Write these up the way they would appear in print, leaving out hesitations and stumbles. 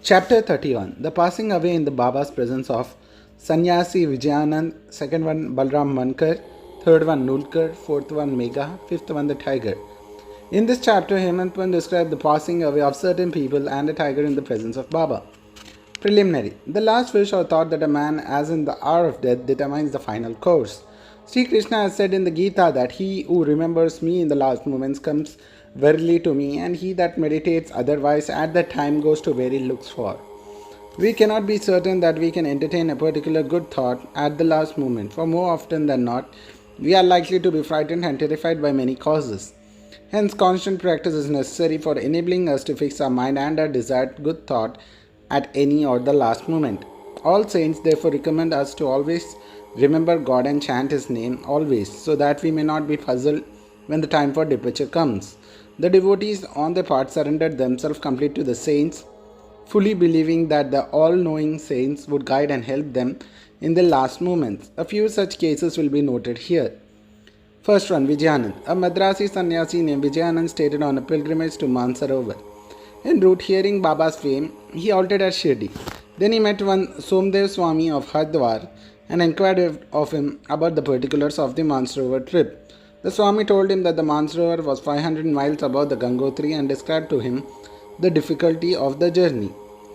Chapter 31. The passing away in the Baba's presence of Sannyasi Vijayanand, second one Balram Mankar, third one Nulkar, fourth one Megha, fifth one the tiger. In this chapter, Hemadpant described the passing away of certain people and a tiger in the presence of Baba. Preliminary. The last wish or thought that a man, as in the hour of death, determines the final course. Sri Krishna has said in the Gita that he who remembers me in the last moments comes verily to me, and he that meditates otherwise at that time goes to where he looks for. We cannot be certain that we can entertain a particular good thought at the last moment, for more often than not, we are likely to be frightened and terrified by many causes. Hence, constant practice is necessary for enabling us to fix our mind and our desired good thought at any or the last moment. All saints therefore recommend us to always remember God and chant His name always, so that we may not be puzzled when the time for departure comes. The devotees on their part surrendered themselves completely to the saints, fully believing that the all-knowing saints would guide and help them in their last moments. A few such cases will be noted here. First one, Vijayanand. A Madrasi sannyasi named Vijayanand started on a pilgrimage to Mansarovar. En route, hearing Baba's fame, he halted at Shirdi. Then he met one Somdev Swami of Hardwar and inquired of him about the particulars of the Mansarovar trip. The Swami told him that the Mansarovar was 500 miles above the Gangotri and described to him the difficulty of the journey,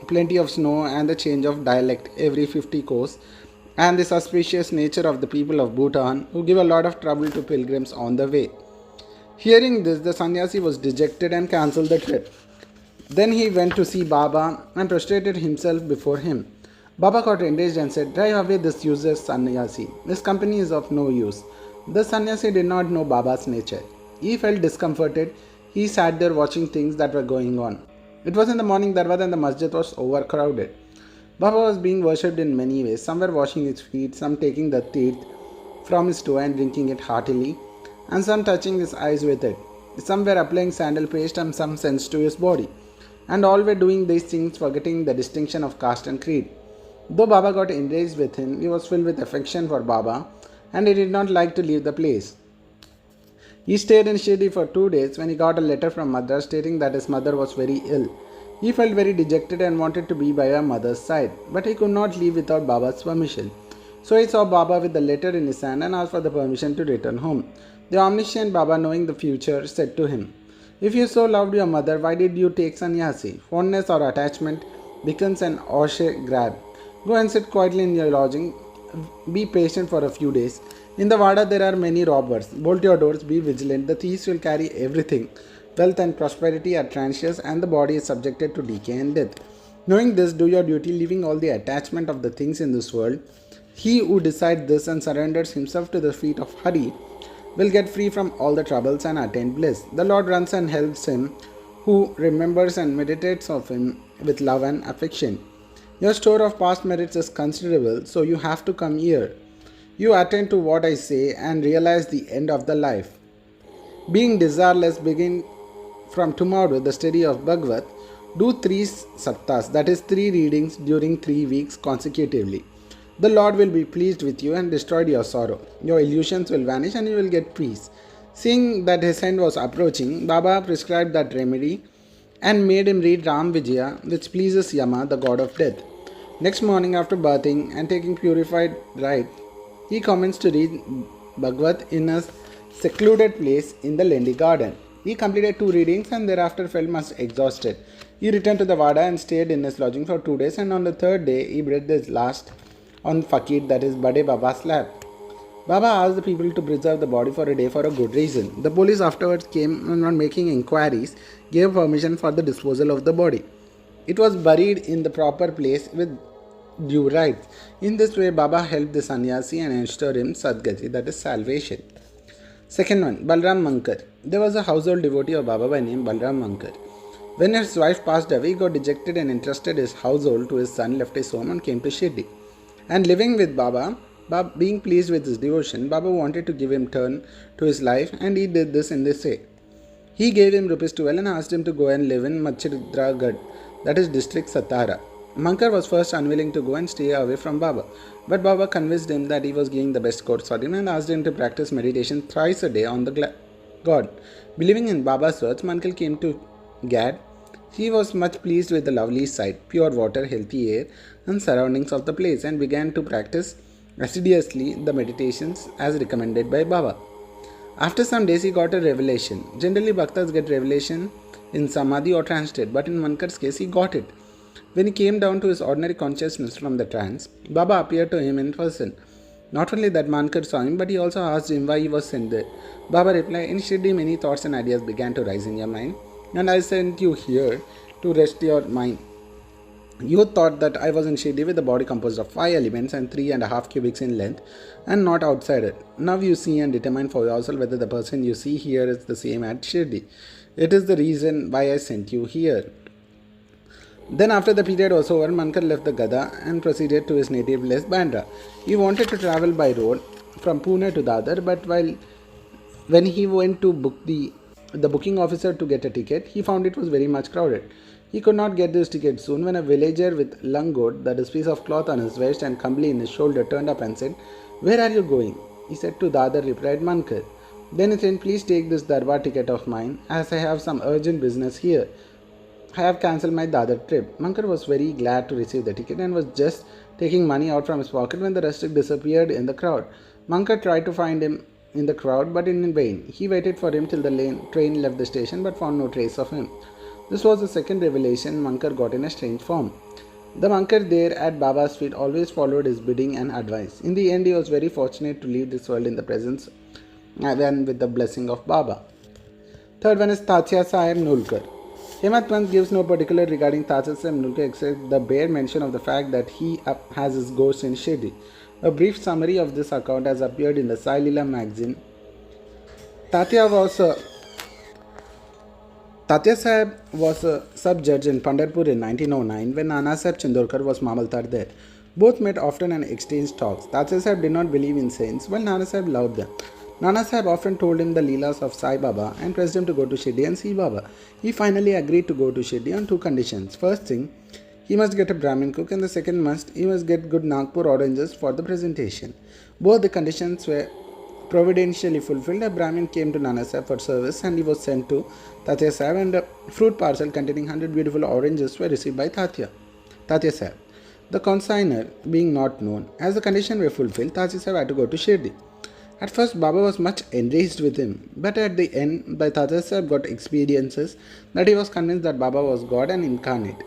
plenty of snow and the change of dialect every 50 kos, and the suspicious nature of the people of Bhutan who give a lot of trouble to pilgrims on the way. Hearing this, the sannyasi was dejected and cancelled the trip. Then he went to see Baba and prostrated himself before him. Baba got enraged and said, "Drive away this useless sannyasi. This company is of no use." The sannyasi did not know Baba's nature. He felt discomforted. He sat there watching things that were going on. It was in the morning darbar and the masjid was overcrowded. Baba was being worshipped in many ways. Some were washing his feet, some taking the teeth from his toe and drinking it heartily, and some touching his eyes with it. Some were applying sandal paste and some sense to his body. And all were doing these things forgetting the distinction of caste and creed. Though Baba got enraged with him, he was filled with affection for Baba and he did not like to leave the place. He stayed in Shirdi for 2 days when he got a letter from Madras stating that his mother was very ill. He felt very dejected and wanted to be by her mother's side, but he could not leave without Baba's permission. So he saw Baba with the letter in his hand and asked for the permission to return home. The omniscient Baba, knowing the future, said to him, "If you so loved your mother, why did you take sannyasi? Fondness or attachment becomes an Oshe grab. Go and sit quietly in your lodging. Be patient for a few days. In the Vada there are many robbers. Bolt your doors, be vigilant. The thieves will carry everything. Wealth and prosperity are transient and the body is subjected to decay and death. Knowing this, do your duty, leaving all the attachment of the things in this world. He who decides this and surrenders himself to the feet of Hari will get free from all the troubles and attain bliss. The Lord runs and helps him who remembers and meditates of him with love and affection. Your store of past merits is considerable, so you have to come here. You attend to what I say and realize the end of the life. Being desireless, begin from tomorrow the study of Bhagavat. Do 3 saptas, that is 3 readings during 3 weeks consecutively. The Lord will be pleased with you and destroy your sorrow. Your illusions will vanish and you will get peace." Seeing that his end was approaching, Baba prescribed that remedy and made him read Ram Vijaya, which pleases Yama, the god of death. Next morning, after bathing and taking purified rite, he commenced to read Bhagavat in a secluded place in the Lendi garden. He completed 2 readings and thereafter felt much exhausted. He returned to the Vada and stayed in his lodging for 2 days, and on the 3rd day he breathed his last on Fakir, that is Bade Baba's lap. Baba asked the people to preserve the body for a day for a good reason. The police afterwards came and on making inquiries gave permission for the disposal of the body. It was buried in the proper place with due rites. In this way, Baba helped the sannyasi and ensured him Sadgati, that is salvation. Second one, Balram Mankar. There was a household devotee of Baba by name Balram Mankar. When his wife passed away, he got dejected and entrusted his household to his son, left his home and came to Shirdi. And living with Baba, being pleased with his devotion, Baba wanted to give him turn to his life and he did this in this way. He gave him ₹12 and asked him to go and live in Machidragarh, that is district Satara. Mankar was first unwilling to go and stay away from Baba, but Baba convinced him that he was giving the best course for him and asked him to practice meditation thrice a day on the God. Believing in Baba's words, Mankar came to Gad He was much pleased with the lovely sight, pure water, healthy air, and surroundings of the place, and began to practice assiduously the meditations as recommended by Baba. After some days, he got a revelation. Generally, bhaktas get revelation in samadhi or trance state, but in Mankar's case, he got it. When he came down to his ordinary consciousness from the trance, Baba appeared to him in person. Not only that Mankar saw him, but he also asked him why he was sent there. Baba replied, "In Shirdi, many thoughts and ideas began to rise in your mind, and I sent you here to rest your mind. You thought that I was in Shirdi with a body composed of 5 elements and 3.5 cubics in length and not outside it. Now you see and determine for yourself whether the person you see here is the same at Shirdi. It is the reason why I sent you here." Then, after the period was over, Mankar left the Gada and proceeded to his native place, Bandra. He wanted to travel by road from Pune to Dadar, but when he went to book the booking officer to get a ticket, he found it was very much crowded. He could not get this ticket soon when a villager with langot, that is, piece of cloth on his waist and kambli in his shoulder, turned up and said, "Where are you going?" He said, "To Dadar," replied Mankar. Then he said, "Please take this Darbar ticket of mine, as I have some urgent business here. I have cancelled my Dadar trip." Mankar was very glad to receive the ticket and was just taking money out from his pocket when the rustic disappeared in the crowd. Mankar tried to find him in the crowd, but in vain. He waited for him till the train left the station, but found no trace of him. This was the second revelation Mankar got in a strange form. The Mankar there at Baba's feet always followed his bidding and advice. In the end, he was very fortunate to leave this world in the presence and with the blessing of Baba. Third one is Tatya Sahib Nulkar. Hemadpant gives no particular regarding Tatya Sahib Nulkar except the bare mention of the fact that he has his ghost in Shirdi. A brief summary of this account has appeared in the Sai Leela magazine. Tatya Sahib was a sub-judge in Pandharpur in 1909 when Nana Sahib Chandorkar was Mamaltar there. Both met often and exchanged talks. Tatya Sahib did not believe in saints, while Nana Sahib loved them. Nana Sahib often told him the Leelas of Sai Baba and pressed him to go to Shirdi and see Baba. He finally agreed to go to Shirdi on two conditions. First thing, he must get a Brahmin cook, and the second he must get good Nagpur oranges for the presentation. Both the conditions were providentially fulfilled. A Brahmin came to Nana Sahib for service and he was sent to Tatya Sahib, and a fruit parcel containing 100 beautiful oranges were received by Tatya Sahib. The consignor being not known, as the conditions were fulfilled, Tatya Sahib had to go to Shirdi. At first, Baba was much enraged with him, but at the end, Tatya Sahib got experiences that he was convinced that Baba was God and incarnate.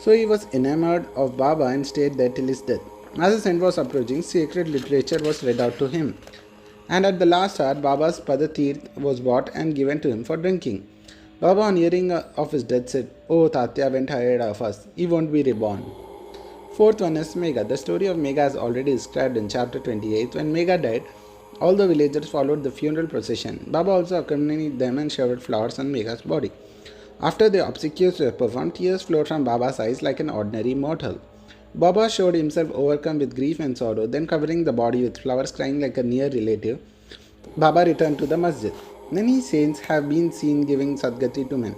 So he was enamored of Baba and stayed there till his death. As his end was approaching, sacred literature was read out to him. And at the last hour, Baba's Padatirth was bought and given to him for drinking. Baba, on hearing of his death, said, "Oh, Tatya went ahead of us. He won't be reborn." Fourth one is Megha. The story of Megha is already described in chapter 28. When Megha died, all the villagers followed the funeral procession. Baba also accompanied them and showered flowers on Megha's body. After the obsequies were performed, tears flowed from Baba's eyes like an ordinary mortal. Baba showed himself overcome with grief and sorrow, then covering the body with flowers, crying like a near relative, Baba returned to the masjid. Many saints have been seen giving Sadgati to men.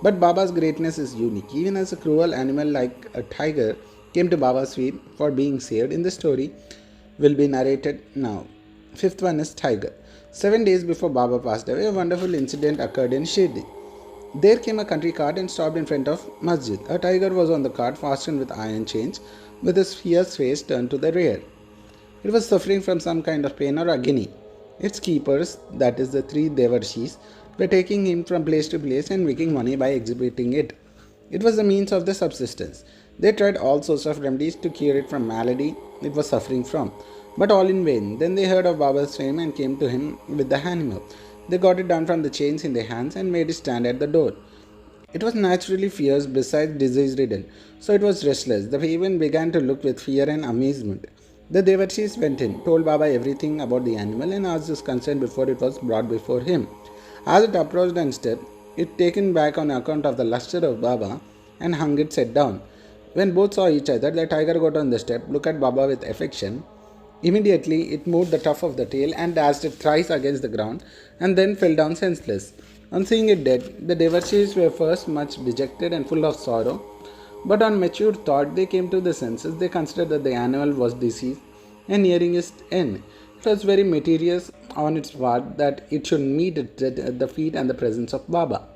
But Baba's greatness is unique. Even as a cruel animal like a tiger came to Baba's feet for being saved, in the story will be narrated now. Fifth one is Tiger. 7 days before Baba passed away, a wonderful incident occurred in Shirdi. There came a country cart and stopped in front of masjid. A tiger was on the cart, fastened with iron chains, with his fierce face turned to the rear. It was suffering from some kind of pain or agony. Its keepers, that is the 3 Devarshis, were taking him from place to place and making money by exhibiting it. It was the means of their subsistence. They tried all sorts of remedies to cure it from malady it was suffering from, but all in vain. Then they heard of Baba's fame and came to him with the animal. They got it down from the chains in their hands and made it stand at the door. It was naturally fierce, besides disease-ridden, so it was restless. The raven began to look with fear and amazement. The Devarshis went in, told Baba everything about the animal, and asked his consent before it was brought before him. As it approached and stepped, it taken back on account of the lustre of Baba and hung its head down. When both saw each other, the tiger got on the step, looked at Baba with affection. Immediately, it moved the tuft of the tail and dashed it thrice against the ground, and then fell down senseless. On seeing it dead, the Devarshis were first much dejected and full of sorrow, but on mature thought they came to the senses. They considered that the animal was deceased and nearing its end. It was very mysterious on its part that it should meet at the feet and the presence of Baba.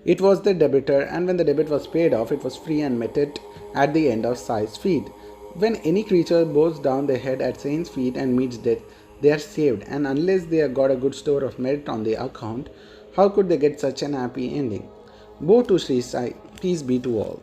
It was the debitor, and when the debt was paid off, it was free and met it at the end of Sai's feet. When any creature bows down their head at Saint's feet and meets death, they are saved, and unless they have got a good store of merit on their account, how could they get such an happy ending? Bow to Sri Sai, peace be to all.